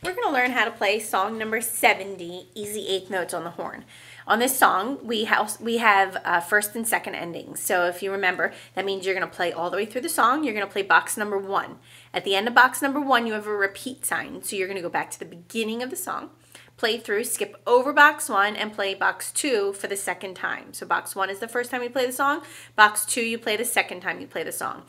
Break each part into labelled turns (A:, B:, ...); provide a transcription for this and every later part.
A: We're going to learn how to play song number 70, Easy Eighth Notes on the Horn. On this song, we have first and second endings. So if you remember, that means you're going to play all the way through the song. You're going to play box number 1. At the end of box number 1, you have a repeat sign. So you're going to go back to the beginning of the song, play through, skip over box 1, and play box 2 for the second time. So box 1 is the first time you play the song. Box 2, you play the second time you play the song.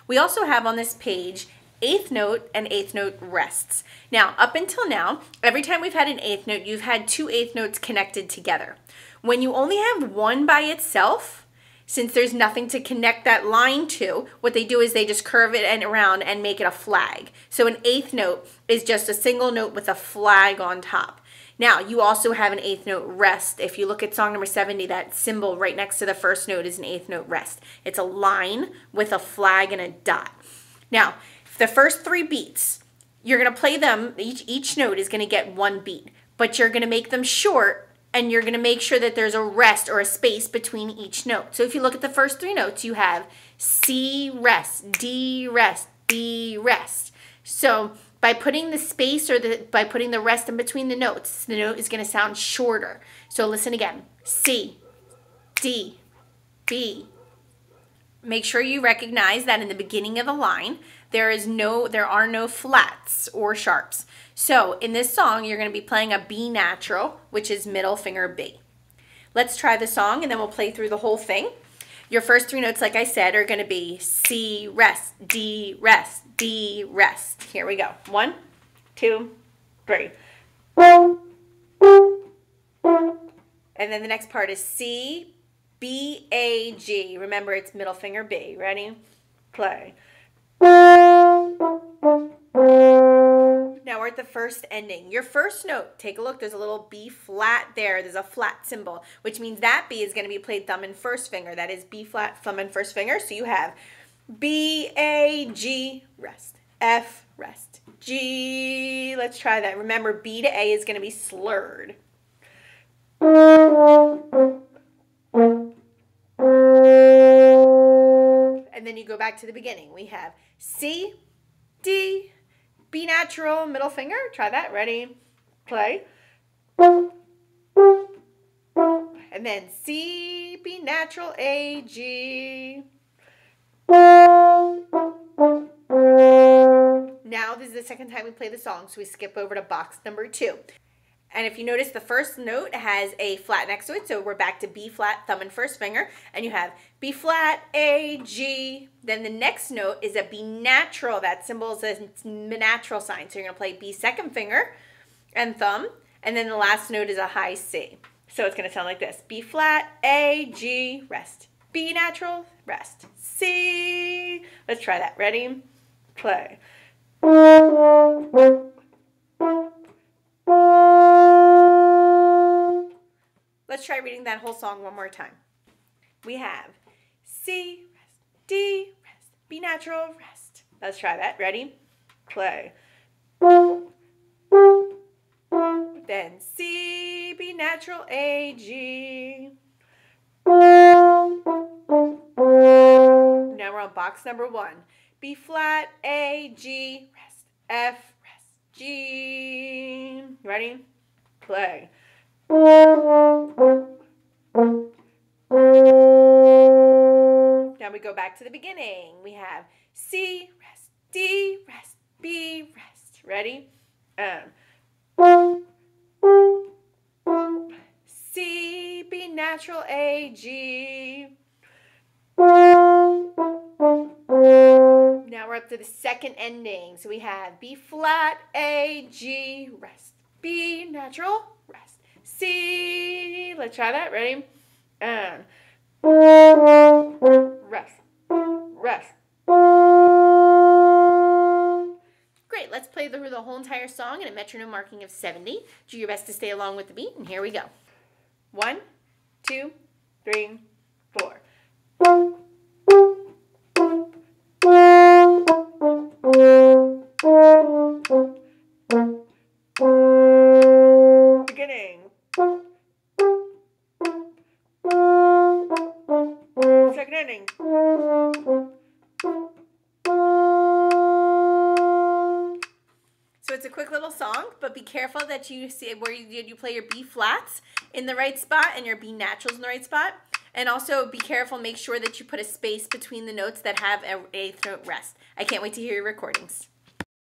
A: We also have on this page eighth note and eighth note rests. Now, up until now, every time we've had an eighth note, you've had two eighth notes connected together. When you only have one by itself, since there's nothing to connect that line to, what they do is they just curve it around and make it a flag. So an eighth note is just a single note with a flag on top. Now, you also have an eighth note rest. If you look at song number 70, that symbol right next to the first note is an eighth note rest. It's a line with a flag and a dot. Now, the first 3 beats, you're going to play them, each note is going to get 1 beat, but you're going to make them short, and you're going to make sure that there's a rest or a space between each note. So if you look at the first 3 notes, you have C rest, D rest, B rest. So by putting the space or by putting the rest in between the note is going to sound shorter. So listen again. C, D, B. Make sure you recognize that in the beginning of the line, there are no flats or sharps. So in this song, you're going to be playing a B natural, which is middle finger B. Let's try the song, and then we'll play through the whole thing. Your first 3 notes, like I said, are going to be C rest, D rest, B rest. Here we go. 1, 2, 3. And then the next part is C, B, A, G. Remember, it's middle finger B. Ready? Play. Now we're at the first ending. Your first note, take a look, there's a little B flat there. There's a flat symbol, which means that B is going to be played thumb and first finger. That is B flat, thumb and first finger. So you have B, A, G, rest, F, rest, G. Let's try that. Remember, B to A is going to be slurred. And then you go back to the beginning. We have C, D, B natural, middle finger. Try that. Ready? Play. And then C, B natural, A, G. Now this is the second time we play the song, so we skip over to box number 2. And if you notice, the first note has a flat next to it, so we're back to B flat, thumb and first finger, and you have B flat, A, G. Then the next note is a B natural. That symbol is a natural sign, so you're going to play B second finger and thumb, and then the last note is a high C. So it's going to sound like this. B flat, A, G, rest. B natural, rest. C. Let's try that. Ready? Play. Let's try reading that whole song one more time. We have C, rest, D, rest, B natural, rest. Let's try that. Ready? Play. Then C, B natural, A, G. Now we're on box number 1. B flat, A, G, rest, F, rest, G. Ready? Play. Now we go back to the beginning. We have C, rest, D, rest, B, rest. Ready? C, B natural, A, G. Now we're up to the second ending. So we have B flat, A, G, rest, B natural, rest, C. Let's try that. Ready? Rest, rest. Great. Let's play through the whole entire song in a metronome marking of 70. Do your best to stay along with the beat, and here we go. 1, 2, 3, 4. Beginning. Second ending. So it's a quick quick little song, but be careful that you see where you play your B flats in the right spot and your B naturals in the right spot. And also be careful, make sure that you put a space between the notes that have a throat rest. I can't wait to hear your recordings.